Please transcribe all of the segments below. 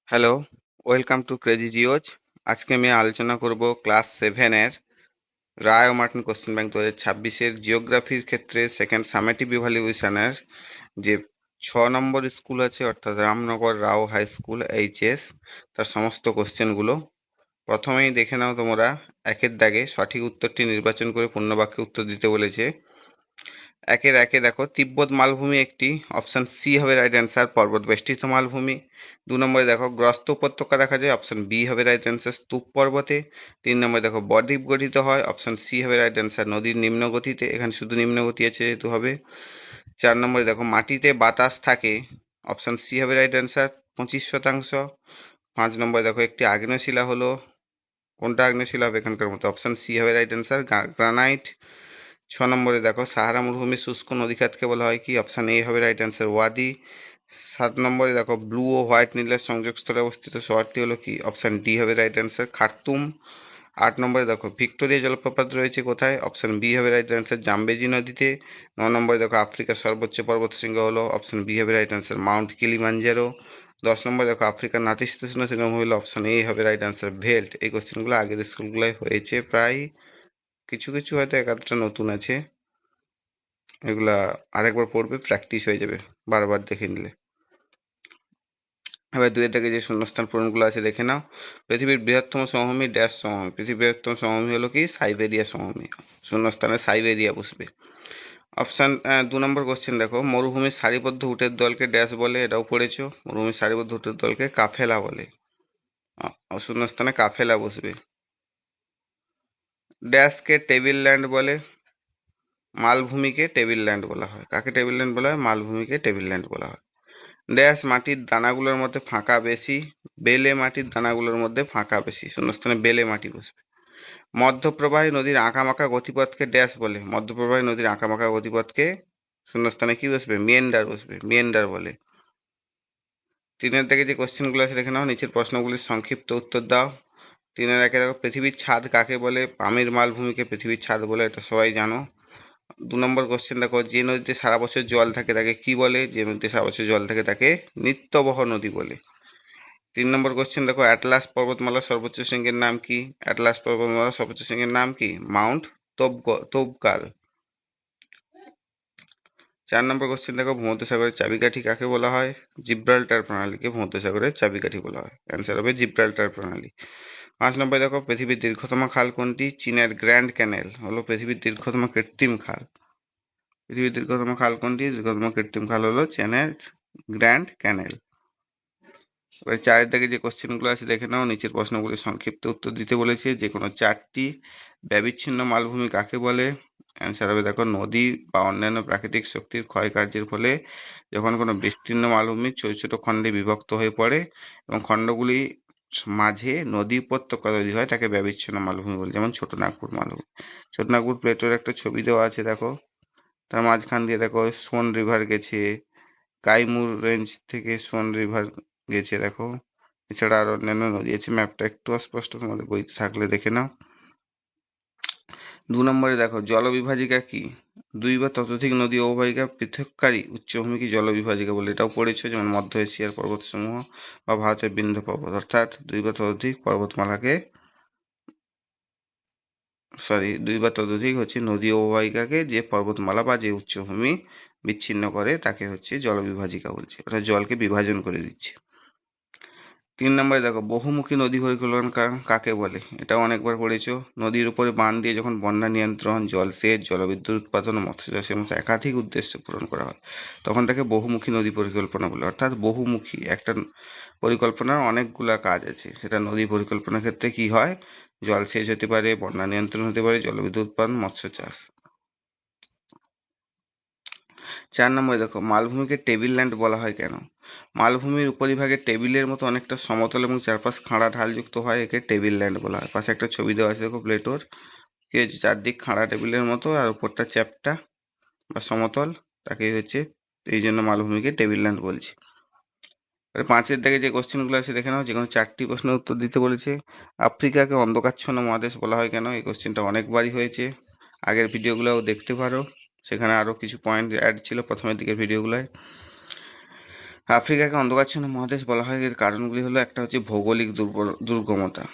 Hello, welcome to crazy geos. আজকে আমি আলোচনা করব ক্লাস সেভেনের রায় ও মার্টিন কোশ্চেন ব্যাংক 2026-এর জিওগ্রাফির ক্ষেত্রে সেকেন্ড সামেটিভ ইভ্যালুয়েশনের যে 6 নম্বর স্কুল আছে, অর্থাৎ রামনগর রাও হাই স্কুল এইচএস, তার সমস্ত কোশ্চেনগুলো। প্রথমেই দেখে নাও তোমরা একের দাগে সঠিক উত্তরটি নির্বাচন করে পূর্ণবাক্যে উত্তর দিতে বলেছে। একের একে দেখো, তিব্বত মালভূমি একটি, অপশন সি হবে রাইট অ্যান্সার, পর্বত বেষ্টিত মালভূমি। 2 নম্বরে দেখো গ্রস্ত উপত্যকা দেখা যায়, অপশন বি হবে রাইট অ্যান্সার, স্তূপ পর্বতে। 3 নম্বরে দেখো বদ্বীপ গঠিত হয়, অপশন সি হবে রাইট অ্যান্সার, নদীর নিম্ন গতিতে। এখানে শুধু নিম্ন গতি আছে যেহেতু হবে। 4 নম্বরে দেখো মাটিতে বাতাস থাকে, অপশন সি হবে রাইট অ্যান্সার, 25%। 5 নম্বরে দেখো একটি আগ্নেয়শিলা হলো, কোনটা আগ্নেয়শিলা হবে এখানকার মতো, অপশন সি হবে রাইট অ্যান্সার, গ্রানাইট। 6 নম্বরে দেখো সাহারা মরুভূমি শুষ্ক নদীখাতকে বলা হয় কি, অপশান এ হবে রাইট অ্যান্সার, ওয়াদি। 7 নম্বরে দেখো ব্লু ও হোয়াইট নীলের সংযোগস্থলে অবস্থিত শহরটি হলো কি, অপশান ডি হবে রাইট অ্যান্সার, খার্তুম। 8 নম্বরে দেখো ভিক্টোরিয়া জলপ্রপাত রয়েছে কোথায়, অপশান বি হবে রাইট অ্যান্সার, জাম্বেজি নদীতে। 9 নম্বরে দেখো আফ্রিকার সর্বোচ্চ পর্বতশৃঙ্গ হলো, অপশান বি হবে রাইট অ্যান্সার, মাউন্ট কিলিমাঞ্জারো। 10 নম্বরে দেখো আফ্রিকার নাতিশীতোষ্ণ তৃণভূমি হলো, অপশান এ হবে রাইট অ্যান্সার, ভেল্ট। এই কোশ্চেনগুলো আগের স্কুলগুলোয় হয়েছে প্রায়, কিছু কিছু হয়তো এক আধটা নতুন আছে। এগুলা আরেকবার পড়বে, প্র্যাকটিস হয়ে যাবে বারবার দেখে নিলে। এবার 2 থেকে যে শূন্যস্থান পূরণগুলো আছে দেখে নাও। পৃথিবীর বৃহত্তম সমভূমি ড্যাশ সমভূমি, পৃথিবীর বৃহত্তম সমভূমি হলো কি, সাইবেরিয়া সমভূমি। শূন্যস্থানে সাইবেরিয়া বসবে। অপশান 2 নম্বর কোশ্চেন দেখো, মরুভূমির সারিবদ্ধ উটের দলকে ড্যাশ বলে, এটাও পড়েছো। মরুভূমির সারিবদ্ধ উটের দলকে কাফেলা বলে। শূন্যস্থানে কাফেলা বসবে। ড্যাশকে টেবিল ল্যান্ড বলে, মালভূমিকে টেবিল ল্যান্ড বলা হয়। কাকে টেবিল ল্যান্ড বলা হয়, মালভূমিকে টেবিল ল্যান্ড বলা হয়। ড্যাশ মাটির দানাগুলোর মধ্যে ফাঁকা বেশি, বেলে মাটির দানাগুলোর মধ্যে ফাঁকা বেশি। শূন্যস্থানে বেলে মাটি বসবে। মধ্যপ্রবাহী নদীর আঁকামাখা গতিপথকে ড্যাশ বলে, মধ্যপ্রবাহী নদীর আঁকামাখা গতিপথকে শূন্যস্থানে কি বসবে, মিয়েন্ডার বসবে, মিয়েন্ডার বলে। 3 থেকে যে কোশ্চেনগুলো আছে দেখে নাও, নিচের প্রশ্নগুলির সংক্ষিপ্ত উত্তর দাও। 3-এর 1 দেখো পৃথিবীর ছাদ কাকে বলে, পামির মালভূমিকে পৃথিবীর ছাদ বলে, এটা সবাই জানো। 2 নম্বর কোশ্চেন দেখো, যে নদীতে সারা বছর জল থাকে তাকে কি বলে, যে নদীতে সারা বছর জল থাকে তাকে নিত্যবহ নদী বলে। 3 নম্বর কোশ্চেন দেখো, অ্যাটলাস পর্বতমালার সর্বোচ্চ শৃঙ্গের নাম কি, অ্যাটলাস পর্বতমালার সর্বোচ্চ শৃঙ্গের নাম কি, মাউন্ট তোবকাল। 4 নম্বর কোশ্চেন দেখো, ভূমধ্যসাগরের চাবিকাঠি কাকে বলা হয়, জিব্রাল্টার প্রণালীকে ভূমধ্যসাগরের চাবিকাঠি বলা হয়। অ্যান্সার হবে জিব্রাল্টার প্রণালী। 5 নম্বর দেখো, পৃথিবীর দীর্ঘতম খাল কোনটি, চীনের গ্র্যান্ড ক্যানেল হলো পৃথিবীর দীর্ঘতম কৃত্রিম খাল। পৃথিবীর দীর্ঘতম খাল কোনটি, দীর্ঘতম কৃত্রিম খাল হলো চীনের গ্র্যান্ড ক্যানেল। এবার 4-এর দিকে যে কোশ্চেনগুলো আছে দেখে নাও, নিচের প্রশ্নগুলির সংক্ষিপ্ত উত্তর দিতে বলেছে, যে কোনো 4টি। ব্যবিচ্ছিন্ন মালভূমি কাকে বলে, অ্যান্সার হবে দেখো নদী বা অন্যান্য প্রাকৃতিক শক্তির ক্ষয়কার্যের ফলে যখন কোনো বিস্তীর্ণ মালভূমি ছোট ছোট খণ্ডে বিভক্ত হয়ে পড়ে এবং খণ্ডগুলি মাঝে নদী উপত্যকা তৈরি হয়, তাকে ব্যবিচ্ছিন্ন মালভূমি বলে। যেমন ছোটনাগপুর মালভূমি। ছোটনাগপুর প্লেটের একটা ছবি দেওয়া আছে দেখো, তার মাঝখান দিয়ে দেখো সোন রিভার গেছে, কাইমুর রেঞ্জ থেকে সোন রিভার গেছে দেখো। এছাড়া আরো অন্যান্য নদী আছে, ম্যাপটা একটু অস্পষ্ট, তোমাদের বইতে থাকলে দেখে নাও। 2 নম্বরে দেখো জলবিভাজিকা কি, 2 বা ততোধিক নদী অববাহিকা পৃথককারী উচ্চভূমি কি জলবিভাজিকা বলে, এটাও পড়েছো। যেমন মধ্য এশিয়ার পর্বতসমূহ বা ভারতের বিন্ধ্য পর্বত, অর্থাৎ 2 বা ততোধিক পর্বতমালাকে, 2 বা ততোধিক হচ্ছে নদী অববাহিকাকে যে পর্বতমালা বা যে উচ্চভূমি বিচ্ছিন্ন করে তাকে হচ্ছে জলবিভাজিকা বলছে, অর্থাৎ জলকে বিভাজন করে দিচ্ছে। 3 নম্বরে দেখো বহুমুখী নদী পরিকল্পনা কাকে বলে, এটাও অনেকবার পড়েছো। নদীর উপরে বাঁধ দিয়ে যখন বন্যা নিয়ন্ত্রণ, জলসেচ, জলবিদ্যুৎ উৎপাদন ও মৎস্য চাষের মতো একাধিক উদ্দেশ্য পূরণ করা হয়, তখন তাকে বহুমুখী নদী পরিকল্পনা বলে। অর্থাৎ বহুমুখী একটা পরিকল্পনার অনেকগুলা কাজ আছে, সেটা নদী পরিকল্পনার ক্ষেত্রে কি হয়, জলসেচ হতে পারে, বন্যা নিয়ন্ত্রণ হতে পারে, জলবিদ্যুৎ উৎপাদন, মৎস্য চাষ। 4 নম্বরে দেখো মালভূমিকে টেবিল ল্যান্ড বলা হয় কেন, মালভূমির উপরিভাগে টেবিলের মতো অনেকটা সমতল এবং চারপাশ খাড়া ঢালযুক্ত হয়, একে টেবিল ল্যান্ড বলা হয়। পাশে একটা ছবি দেওয়া আছে দেখো প্লেটোর, কি হচ্ছে, চারদিক খাড়া টেবিলের মতো আর উপরটা চ্যাপ্টা বা সমতল, তাকেই হচ্ছে এই জন্য মালভূমিকে টেবিল ল্যান্ড বলছে। 5-এর দিকে যে কোশ্চেনগুলো আছে দেখে নাও, যে কোনো 4টি প্রশ্নের উত্তর দিতে বলেছে। আফ্রিকাকে অন্ধকাচ্ছন্ন মহাদেশ বলা হয় কেন, এই কোশ্চেনটা অনেকবারই হয়েছে, আগের ভিডিওগুলোও দেখতে পারো, সেখানে আরও কিছু পয়েন্ট অ্যাড ছিল প্রথমের দিকের ভিডিওগুলোয়। আফ্রিকাকে অন্ধকারাচ্ছন্ন মহাদেশ বলা হয় এর কারণগুলি হলো, একটা হচ্ছে ভৌগোলিক দুর্গমতা,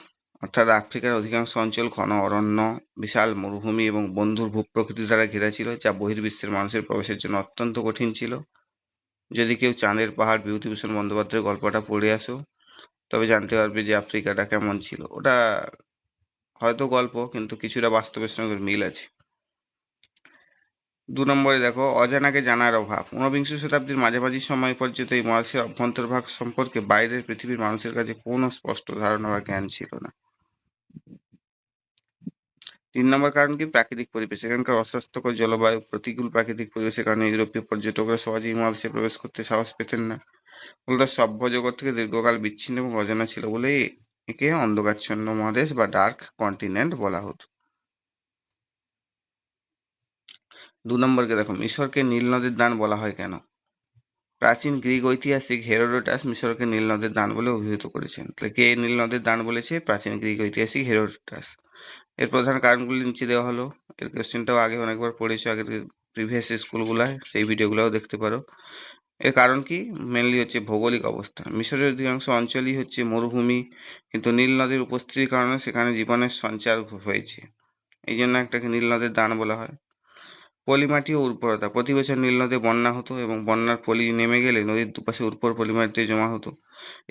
অর্থাৎ আফ্রিকার অধিকাংশ অঞ্চল ঘন অরণ্য, বিশাল মরুভূমি এবং বন্ধুর ভূপ্রকৃতি দ্বারা ঘেরা ছিল, যা বহির্বিশ্বের মানুষের প্রবেশের জন্য অত্যন্ত কঠিন ছিল। যদি কেউ চাঁদের পাহাড় বিভূতিভূষণ বন্দ্যোপাধ্যায়ের গল্পটা পড়ে আসো, তবে জানতে পারবে যে আফ্রিকাটা কেমন ছিল। ওটা হয়তো গল্প, কিন্তু কিছুটা বাস্তবের সঙ্গে মিল আছে। 2 নম্বরে দেখো, অজানাকে জানার অভাব। ঊনবিংশ শতাব্দীর মাঝামাঝি সময় পর্যন্ত এই মহাদেশের অভ্যন্তরভাগ সম্পর্কে বাইরের পৃথিবীর মানুষের কাছে কোনো স্পষ্ট ধারণা বা জ্ঞান ছিল না। 3 নম্বর কারণ কি? প্রাকৃতিক পরিবেশ। এখানকার অস্বাস্থ্যকর জলবায়ু, প্রতিকূল প্রাকৃতিক পরিবেশের কারণে ইউরোপীয় পর্যটকরা সহজেই মহাদেশে প্রবেশ করতে সাহস পেতেন না। ফলে সভ্য জগৎ থেকে দীর্ঘকাল বিচ্ছিন্ন এবং অজানা ছিল বলেই একে অন্ধকারাচ্ছন্ন মহাদেশ বা ডার্ক কন্টিনেন্ট বলা হতো। 2 নম্বরকে দেখো, মিশরকে নীল নদের দান বলা হয় কেন? প্রাচীন গ্রিক ঐতিহাসিক হেরোডোটাস মিশরকে নীল নদের দান বলে অভিহিত করেছেন। তাহলে কে নীল নদের দান বলেছে? প্রাচীন গ্রিক ঐতিহাসিক হেরোডোটাস। এর প্রধান কারণগুলি নিচে দেওয়া হলো। এর কোশ্চেনটাও আগে অনেকবার পড়েছো, আগের প্রিভিয়াস স্কুলগুলায়, সেই ভিডিওগুলোও দেখতে পারো। এর কারণ কি? মেনলি হচ্ছে ভৌগোলিক অবস্থান। মিশরের অধিকাংশ অঞ্চলই হচ্ছে মরুভূমি, কিন্তু নীল নদের উপস্থিতির কারণে সেখানে জীবনের সঞ্চার হয়েছে। এই জন্য একটাকে নীল নদের দান বলা হয়। পলিমাটি ও উর্বরতা। প্রতি বছর নীল নদে বন্যা হতো এবং বন্যার পলি নেমে গেলে নদীর দুপাশে উর্বর পলিমাটিতে জমা হতো।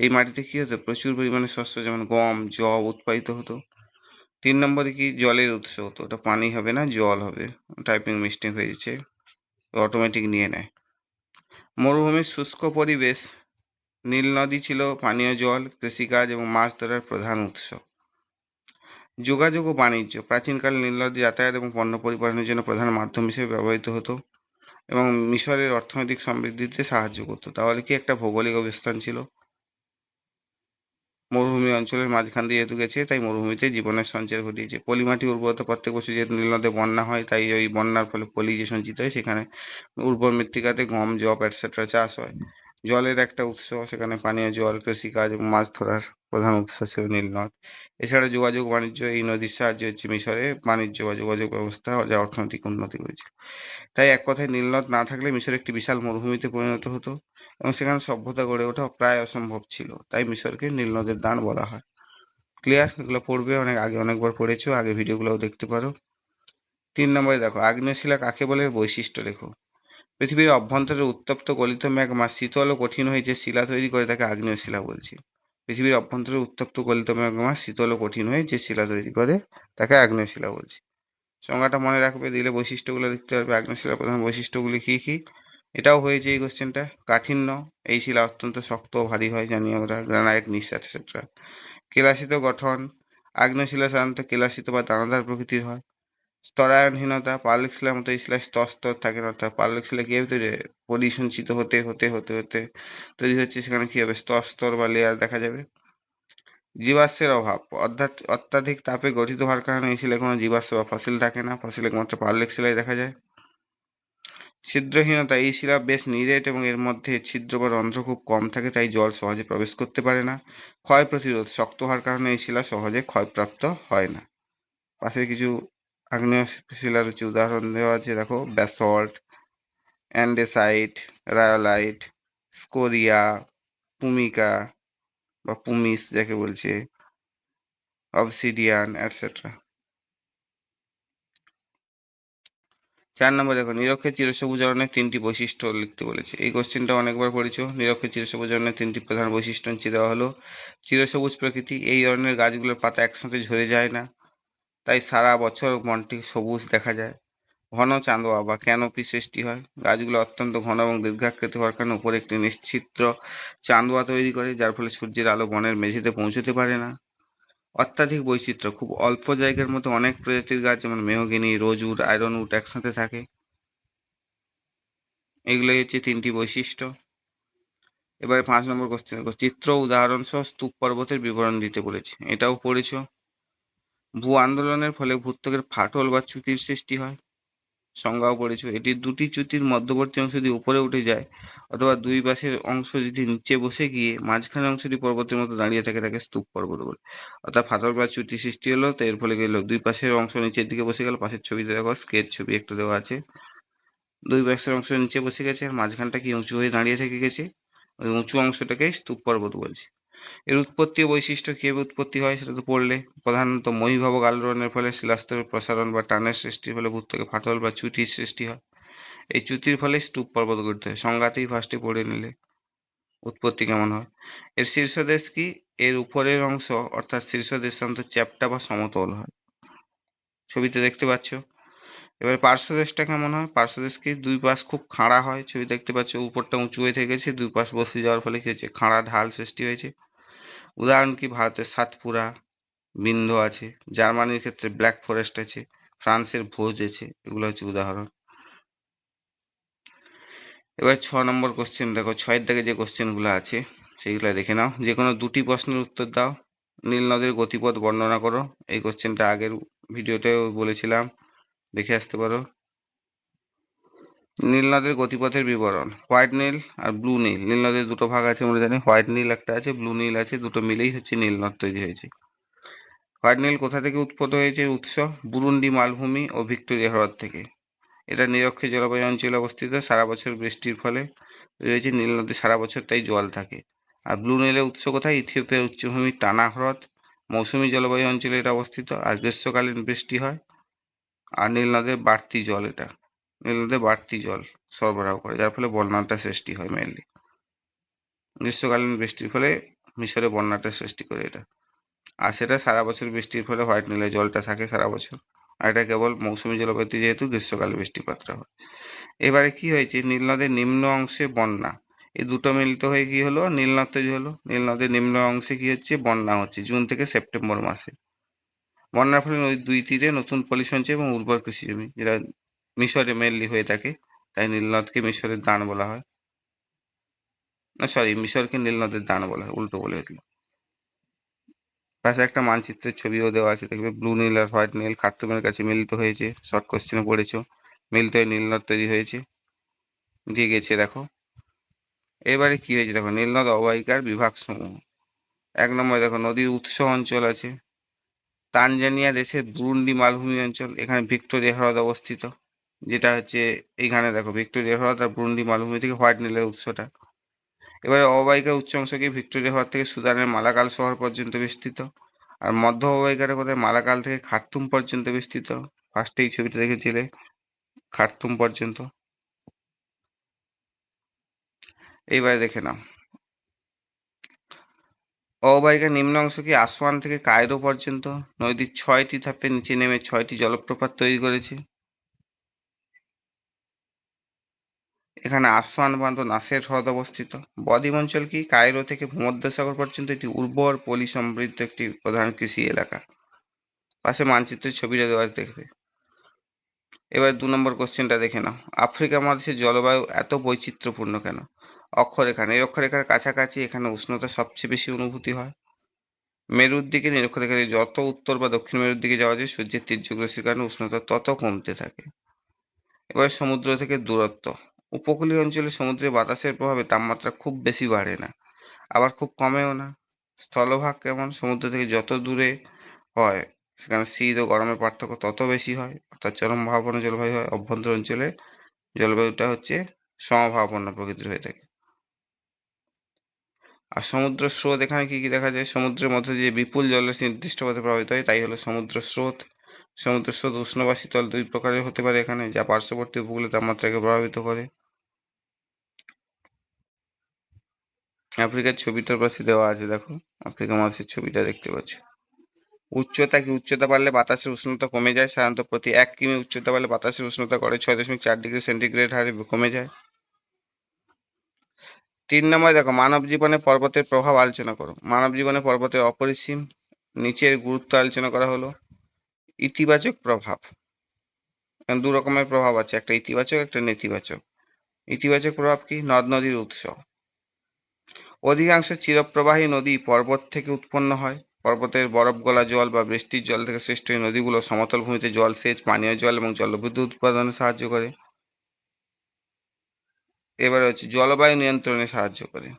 এই মাটিতে কি হতো? প্রচুর পরিমাণে শস্য যেমন গম, যব উৎপাদিত হতো। 3 নম্বরে কি? জলের উৎস হতো। ওটা পানি হবে না, জল হবে। টাইপিং মিস্টেক হয়েছে, অটোমেটিক নিয়ে নেয়। মরুভূমির শুষ্ক পরিবেশ। নীল নদী ছিল পানীয় জল, কৃষিকাজ এবং মাছ ধরার প্রধান উৎস। যোগাযোগ ও বাণিজ্য। প্রাচীনকালে নীল নদী যাতায়াত এবং পণ্য পরিবহনের জন্য প্রধান মাধ্যম হিসেবে ব্যবহৃত হতো এবং মিশরের অর্থনৈতিক সমৃদ্ধিতে সাহায্য করতো। তাহলে কি? একটা ভৌগোলিক অবস্থান ছিল। মরুভূমি অঞ্চলের মাঝখান দিয়ে যেহেতু গেছে, তাই মরুভূমিতে জীবনের সঞ্চার ঘটিয়েছে। পলিমাটি উর্বরতা। প্রত্যেক বছর যেহেতু নীল নদে বন্যা হয়, তাই ওই বন্যার ফলে পলি যে সঞ্চিত হয়, সেখানে উর্বর মৃত্তিকাতে গম, যব এটসেট্রা চাষ হয়। জলের একটা উৎস, সেখানে পানীয় জল, কৃষিকাজ এবং মাছ ধরার প্রধান উৎস ছিল নীল নদ। এছাড়া যোগাযোগ বাণিজ্য। এই নদীর সাহায্যে হচ্ছে মিশরে বাণিজ্য বা যোগাযোগ ব্যবস্থা, যা অর্থনৈতিক উন্নতি করেছে। তাই এক কথায় নীল নদ না থাকলে মিশর একটি বিশাল মরুভূমিতে পরিণত হতো এবং সেখানে সভ্যতা গড়ে ওঠা প্রায় অসম্ভব ছিল। তাই মিশরকে নীল নদের দান বলা হয়। ক্লিয়ার? এগুলো পড়বে, অনেক আগে অনেকবার পড়েছো, আগে ভিডিওগুলোও দেখতে পারো। 3 নম্বরে দেখো, আগ্নেয় শিলা কাকে বলে? বৈশিষ্ট্য লেখো। পৃথিবীর অভ্যন্তরে উত্তপ্ত গলিত ম্যাগমা শীতল ও কঠিন হয়ে যে শিলা তৈরি করে তাকে আগ্নেয় শিলা বলছি। পৃথিবীর অভ্যন্তরে উত্তপ্ত গলিত ম্যাগমা শীতল ও কঠিন হয়ে যে শিলা তৈরি করে তাকে আগ্নেয় শিলা বলছি। সংজ্ঞাটা মনে রাখবে, দিলে বৈশিষ্ট্যগুলো লিখতে পারবে। আগ্নেয় শিলার প্রধান বৈশিষ্ট্যগুলি কি কি? এটাও হয়েছে এই কোশ্চেনটা। কাঠিন্য। এই শিলা অত্যন্ত শক্ত ও ভারী হয়, জানি আমরা, গ্রানাইট, নিস এটসেট্রা। কেলাসিত গঠন। আগ্নেয় শিলা সাধারণত কেলাসিত বা দানাদার প্রকৃতির হয়। স্তরায়নহীনতা। পাললিক শিলার মতো এই শিলায় স্তর স্তর থাকে না, অর্থাৎ পাললিক শিলা কি হবে? তৈরি পরিসঞ্চিত হতে হতে হতে হতে তৈরি হচ্ছে, সেখানে কি হবে? স্তর স্তর বা লেয়ার দেখা যাবে। জীবাশ্মের অভাব। অত্যাধিক তাপে গঠিত হওয়ার কারণে এই শিলায় কোনো জীবাশ্ম বা ফসিল থাকে না। ফসিল একমাত্র পাললিক শিলায় দেখা যায়। ছিদ্রহীনতা। এই শিলা বেশ নিরেট এবং এর মধ্যে ছিদ্র বা রন্ধ্র খুব কম থাকে, তাই জল সহজে প্রবেশ করতে পারে না। ক্ষয় প্রতিরোধ। শক্ত হওয়ার কারণে এই শিলা সহজে ক্ষয়প্রাপ্ত হয় না। পাশে কিছু আগ্নেয় শিলার হচ্ছে উদাহরণ দেওয়া আছে, দেখো। ব্যাসল্ট, অ্যান্ডেসাইট, রায়োলাইট, স্কোরিয়া, পুমিকা বা পুমিস যাকে বলছে, অবসিডিয়ান এটসেট্রা। 4 নম্বর দেখো, নিরক্ষের চিরসবুজ অরণ্যের 3টি বৈশিষ্ট্য লিখতে বলেছে। এই কোশ্চেনটা অনেকবার পড়েছো। নিরক্ষের চিরসবুজ অরণ্যের 3টি প্রধান বৈশিষ্ট্য নিচে দেওয়া হলো। চিরসবুজ প্রকৃতি। এই অরণ্যের গাছগুলোর পাতা একসাথে ঝরে যায় না, তাই সারা বছর বনটি সবুজ দেখা যায়। ঘন চাঁদোয়া বা ক্যানোপি সৃষ্টি হয়। গাছগুলো অত্যন্ত ঘন এবং দীর্ঘাকৃতি হওয়ার কারণে উপরে একটি নিশ্চিদ্র চাঁদোয়া তৈরি করে, যার ফলে সূর্যের আলো বনের মেঝেতে পৌঁছতে পারে না। অত্যাধিক বৈচিত্র্য। খুব অল্প জায়গার মধ্যে অনেক প্রজাতির গাছ, যেমন মেহগিনি, রোজউড, আয়রনউড একসাথে থাকে। এগুলোই হচ্ছে 3টি বৈশিষ্ট্য। এবারে 5 নম্বর কোশ্চেন, চিত্র উদাহরণ সহ স্তূপ পর্বতের বিবরণ দিতে বলেছে। এটাও পড়েছো। ভূ আন্দোলনের ফলে ভূত্বকের ফাটল বা চ্যুতির সৃষ্টি হয়। সংজ্ঞাও পড়েছো। এটি দুটি চ্যুতির মধ্যবর্তী অংশ যদি উপরে উঠে যায়, অথবা দুই পাশের অংশ যদি নিচে বসে গিয়ে মাঝখানে অংশটি পর্বতের মতো দাঁড়িয়ে থাকে, তাকে স্তূপ পর্বত বলে। অর্থাৎ ফাটল বা চ্যুতি সৃষ্টি হলো, তো এর ফলে গেল দুই পাশের অংশ নিচের দিকে বসে গেল। পাশের ছবিতে দেখো, স্কেচ ছবি একটা দেওয়া আছে। দুই পাশের অংশ নিচে বসে গেছে আর মাঝখানটা কি উঁচু হয়ে দাঁড়িয়ে থেকে গেছে, ওই উঁচু অংশটাকেই স্তূপ পর্বত বলছি। এর উৎপত্তি ও বৈশিষ্ট্য কীভাবে উৎপত্তি হয় সেটা তো পড়লে। প্রধানত মহীভবক আলোড়নের ফলে শিলাস্তরের প্রসারণ বা টানের সৃষ্টির ফলে ভূত্বকে থেকে ফাটল বা চ্যুতির সৃষ্টি হয়। এই চ্যুতির ফলে স্তূপ পর্বত গঠিত হয়। সংজ্ঞাতেই ফার্স্টে পড়ে নিলে উৎপত্তি কেমন হয়। এর শীর্ষদেশ কি? এর উপরের অংশ অর্থাৎ শীর্ষদেশ সাধারণত চ্যাপ্টা বা সমতল হয়, ছবিতে দেখতে পাচ্ছ। এবার পার্শ্বদেশটা কেমন হয়? পার্শ্বদেশ কি? দুই পাশ খুব খাড়া হয়, ছবি দেখতে পাচ্ছ। উপরটা উঁচু হয়ে থেকেছে, দুই পাশ বসে যাওয়ার ফলে কি হয়েছে? খাড়া ঢাল সৃষ্টি হয়েছে। উদাহরণ কি? ভারতের সাতপুরা, বিন্ধ্য আছে, জার্মানির ক্ষেত্রে ব্ল্যাক ফরেস্ট আছে, ফ্রান্সের ভোজ আছে, এগুলো হচ্ছে উদাহরণ। এবার 6 নম্বর কোশ্চেন দেখো, 6-এর দাগে যে কোশ্চেনগুলো আছে সেইগুলো দেখে নাও। যে কোনো দুটি প্রশ্নের উত্তর দাও। নীল নদের গতিপথ বর্ণনা করো। এই কোশ্চেনটা আগের ভিডিওতেও বলেছিলাম, দেখে আসতে পারো। নীল নদের গতিপথের বিবরণ। হোয়াইট নীল আর ব্লু নীল, নীল নদের দুটো ভাগ আছে আমরা জানি। হোয়াইট নীল একটা আছে, ব্লু নীল আছে, দুটো মিলেই হচ্ছে নীল নদ তৈরি হয়েছে। হোয়াইট নীল কোথা থেকে উৎপন্ন হয়েছে? উৎস বুরুন্ডি মালভূমি ও ভিক্টোরিয়া হ্রদ থেকে। এটা নিরক্ষীয় জলবায়ু অঞ্চলে অবস্থিত, সারা বছর বৃষ্টির ফলে রয়েছে নীল নদী, সারা বছর তাই জল থাকে। আর ব্লু নীলের উৎস কোথায়? ইথিওপিয়ার উচ্চভূমি টানা হ্রদ, মৌসুমী জলবায়ু অঞ্চলে এটা অবস্থিত, আর গ্রীষ্মকালীন বৃষ্টি হয়। আর নীল নদের বাড়তি জল, এটা নীল নদে বাড়তি জল সরবরাহ করে, যার ফলে বন্যাটা সৃষ্টি হয়। মেনলি গ্রীষ্মকালীন বৃষ্টির ফলে মিশরে বন্যাটা সৃষ্টি করে এটা। আর সেটা সারা বছর বৃষ্টির ফলে হোয়াইট নীলে জলটা থাকে সারা বছর। আর এটা কেবল মৌসুমী জলবায়ুতে যেহেতু গ্রীষ্মকালে বৃষ্টিপাতটা হয়। এবারে কি হয়েছে? নীল নদের নিম্ন অংশে বন্যা, এই দুটো মিলিত হয়ে কি হলো? নীলনদ তৈরি হলো। নীল নদের নিম্ন অংশে কি হচ্ছে? বন্যা হচ্ছে জুন থেকে সেপ্টেম্বর মাসে। বন্যার ফলে নদীর দুই তীরে নতুন পলি সঞ্চয় এবং উর্বর কৃষি জমি, যেটা মিশরে মেনলি হয়ে থাকে, তাই নীলনদকে মিশরের দান বলা হয়। না সরি, মিশরকে নীল নদের দান বলা হয়, উল্টো বলে দিল। পাশে একটা মানচিত্রের ছবিও দেওয়া আছে, দেখবে ব্লু নীল আর হোয়াইট নীল খার্তুমের কাছে মিলিত হয়েছে। শর্ট কোশ্চেনে পড়েছো, মিলিত হয়ে নীলনদ তৈরি হয়েছে, দিয়ে গেছে দেখো। এবারে কি হয়েছে দেখো, নীলনদ অববাহিকার বিভাগ সমূহ। 1 নম্বর দেখো, নদীর উৎস অঞ্চল আছে। তানজানিয়া দেশের বুরুন্ডি মালভূমি অঞ্চল, এখানে ভিক্টোরিয়া হ্রদ অবস্থিত, যেটা হচ্ছে এইখানে দেখো ভিক্টোরিয়া হ্রদ আর বুরুন্ডি মালভূমি থেকে হোয়াইট নীলের উৎসটা। এবারে অববাহিকার উচ্চ অংশকে ভিক্টোরিয়া হ্রদ থেকে সুদানের মালাকাল শহর পর্যন্ত বিস্তৃত। আর মধ্য অববাহিকার কোথায়? মালাকাল থেকে খার্তুম পর্যন্ত বিস্তৃত। ফার্স্টে এই ছবিটা দেখেছিলে, খার্তুম পর্যন্ত। এইবারে দেখে নাও, অববাহিকার নিম্ন অংশ কি আসওয়ান থেকে কায়রো পর্যন্ত নদীর 6টি ধাপে নিচে নেমে 6টি জলপ্রপাত তৈরি করেছে। এখানে আসওয়ান বাঁধ ও নাসের হ্রদ অবস্থিত। বদ্বীপ অঞ্চল কি? কায়রো থেকে ভূমধ্যসাগর পর্যন্ত এটি উর্বর পলি সমৃদ্ধ একটি প্রধান কৃষি এলাকা। পাশে মানচিত্রের ছবিটা দেওয়া আছে, দেখবে। এবার 2 নম্বর কোশ্চেনটা দেখে নাও, আফ্রিকা মহাদেশের জলবায়ু এত বৈচিত্র্যপূর্ণ কেন? অক্ষরেখা, নিরক্ষরেখার কাছাকাছি এখানে উষ্ণতা সবচেয়ে বেশি অনুভূতি হয়। মেরুর দিকে, নিরক্ষরেখা যত উত্তর বা দক্ষিণ মেরুর দিকে যাওয়া যায়, সূর্যের তীর্যগ্রস্তির কারণে উষ্ণতা তত কমতে থাকে। এবার সমুদ্র থেকে দূরত্ব। উপকূলীয় অঞ্চলে সমুদ্রের বাতাসের প্রভাবে তাপমাত্রা খুব বেশি বাড়ে না, আবার খুব কমেও না। স্থলভাগ কেমন? সমুদ্র থেকে যত দূরে হয় সেখানে শীত ও গরমের পার্থক্য তত বেশি হয়, অর্থাৎ চরম ভাবাপন্ন জলবায়ু হয়। অভ্যন্তর অঞ্চলে জলবায়ুটা হচ্ছে সমভাবাপন্ন প্রকৃতির হয়ে থাকে। আর সমুদ্র স্রোত, এখানে কি কি দেখা যায়? সমুদ্রের মধ্যে দিয়ে বিপুল জলরাশি নির্দিষ্ট পথে প্রবাহিত হয়, তাই হলো সমুদ্র স্রোত। সমুদ্র স্রোত উষ্ণ বা শীতল দুই প্রকারের হতে পারে এখানে, যা পার্শ্ববর্তী উপকূলের তাপমাত্রাকে প্রভাবিত করে। আফ্রিকার ছবিটার পাশে দেওয়া আছে, দেখো আফ্রিকা মহাদেশের ছবিটা দেখতে পাচ্ছ। উচ্চতা কি? উচ্চতা বাড়লে বাতাসের উষ্ণতা কমে যায়। সাধারণত প্রতি 1 কিমি উচ্চতা বাড়লে বাতাসের উষ্ণতা গড়ে 6.4 ডিগ্রি সেন্টিগ্রেড হারে কমে যায়। 3 নম্বরে দেখো, মানব জীবনে পর্বতের প্রভাব আলোচনা করো। মানব জীবনে পর্বতের অপরিসীম নিচের গুরুত্ব আলোচনা করা হলো। ইতিবাচক প্রভাব, দু রকমের প্রভাব আছে, একটা ইতিবাচক, একটা নেতিবাচক। ইতিবাচক প্রভাব কি? নদ নদীর উৎস। অধিকাংশ চিরপ্রবাহী নদী পর্বত থেকে উৎপন্ন হয়। পর্বতের বরফ গলা জল বা বৃষ্টির জল থেকে সৃষ্ট এই নদীগুলো সমতল ভূমিতে জলসেচ, পানীয় জল এবং জলবিদ্যুৎ উৎপাদনে সাহায্য করে। এবারে হচ্ছে জলবায়ু নিয়ন্ত্রণে সাহায্য করে।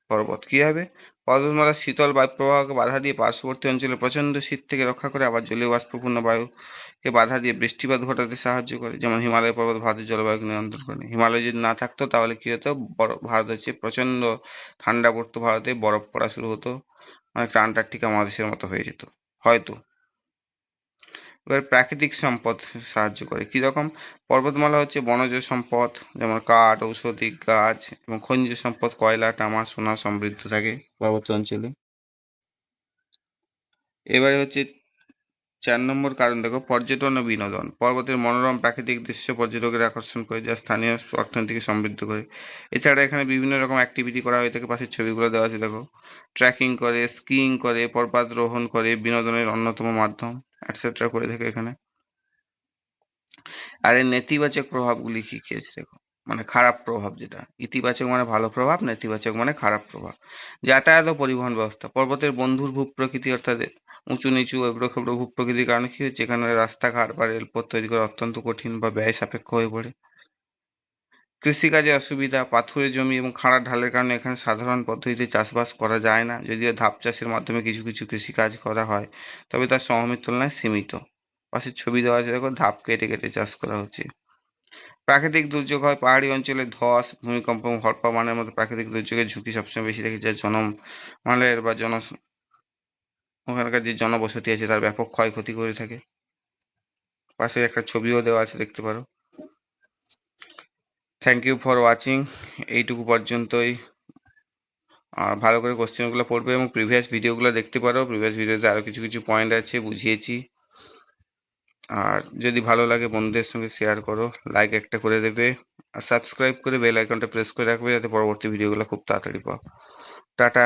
পর্বত কীভাবে? পর্বতমালার শীতল বায়ু প্রবাহকে বাধা দিয়ে পার্শ্ববর্তী অঞ্চলে প্রচণ্ড শীত থেকে রক্ষা করে, আবার জলীয় বাষ্পপূর্ণ বায়ুকে বাধা দিয়ে বৃষ্টিপাত ঘটাতে সাহায্য করে। যেমন হিমালয় পর্বত ভারতের জলবায়ুকে নিয়ন্ত্রণ করে। হিমালয় যদি না থাকতো তাহলে কি হতো, ভারত হচ্ছে প্রচণ্ড ঠান্ডা পড়তো, ভারতে বরফ পড়া শুরু হতো, অনেকটা আন্টার্কটিকা মহাদেশের মতো হয়ে যেত হয়তো। এবার প্রাকৃতিক সম্পদ সাহায্য করে কীরকম? পর্বতমালা হচ্ছে বনজ সম্পদ, যেমন কাঠ, ঔষধি গাছ এবং খনিজ সম্পদ, কয়লা, তামা, সোনা সমৃদ্ধ থাকে পার্বত্য অঞ্চলে। এবারে হচ্ছে 4 নম্বর কারণ দেখো, পর্যটন ও বিনোদন। পর্বতের মনোরম প্রাকৃতিক দৃশ্য পর্যটকের আকর্ষণ করে, যা স্থানীয় অর্থনীতিকে সমৃদ্ধ করে। এছাড়া এখানে বিভিন্ন রকম অ্যাক্টিভিটি করা হয়ে থাকে, পাশের ছবিগুলো দেওয়া আছে দেখো। ট্রেকিং করে, স্কিইং করে, পর্বতারোহণ করে, বিনোদনের অন্যতম মাধ্যম এটসেট্রা করে থাকে এখানে। আর এর নেতিবাচক প্রভাবগুলি কী কী আছে দেখো। মানে খারাপ প্রভাব যেটা, ইতিবাচক মানে ভালো প্রভাব, নেতিবাচক মানে খারাপ প্রভাব। যাতায়াত ও পরিবহন ব্যবস্থা। পর্বতের বন্ধুর ভূপ্রকৃতি অর্থাৎ উঁচু নিচু এবড়ো খেবড়ো ভূপ্রকৃতির কারণে কী হচ্ছে, এখানে রাস্তাঘাট বা রেলপথ তৈরি করা অত্যন্ত কঠিন বা ব্যয় সাপেক্ষ হয়ে পড়ে। কৃষিকাজে অসুবিধা, পাথুরে জমি এবং খাড়া ঢালের কারণে এখানে সাধারণ পদ্ধতিতে চাষবাস করা যায় না। যদিও ধাপ চাষের মাধ্যমে কিছু কিছু কৃষিকাজ করা হয়, তবে তার সমভূমির তুলনায় সীমিত। পাশের ছবি দেওয়া আছে দেখো, ধাপ কেটে কেটে চাষ করা হচ্ছে। প্রাকৃতিক দুর্যোগ হয়, পাহাড়ি অঞ্চলে ধস, ভূমিকম্প এবং হড়পা মতো প্রাকৃতিক দুর্যোগের ঝুঁকি সবসময় বেশি থাকে, যা জনমালের বা ওখানকার যে জনবসতি আছে তার ব্যাপক ক্ষয়ক্ষতি করে থাকে। পাশে একটা ছবিও দেওয়া আছে, দেখতে পারো। Thank you for watching. এইটুকু পর্যন্তই। ভালো করে কোশ্চেনগুলো পড়বে এবং প্রিভিয়াস ভিডিওগুলো দেখতে পারো। প্রিভিয়াস ভিডিওতে আরও কিছু কিছু পয়েন্ট আছে, বুঝিয়েছি। আর যদি ভালো লাগে বন্ধুদের সঙ্গে শেয়ার করো, লাইক একটা করে দেবে, আর সাবস্ক্রাইব করে বেল আইকনটা প্রেস করে রাখবে, যাতে পরবর্তী ভিডিওগুলো খুব তাড়াতাড়ি পাও। টাটা।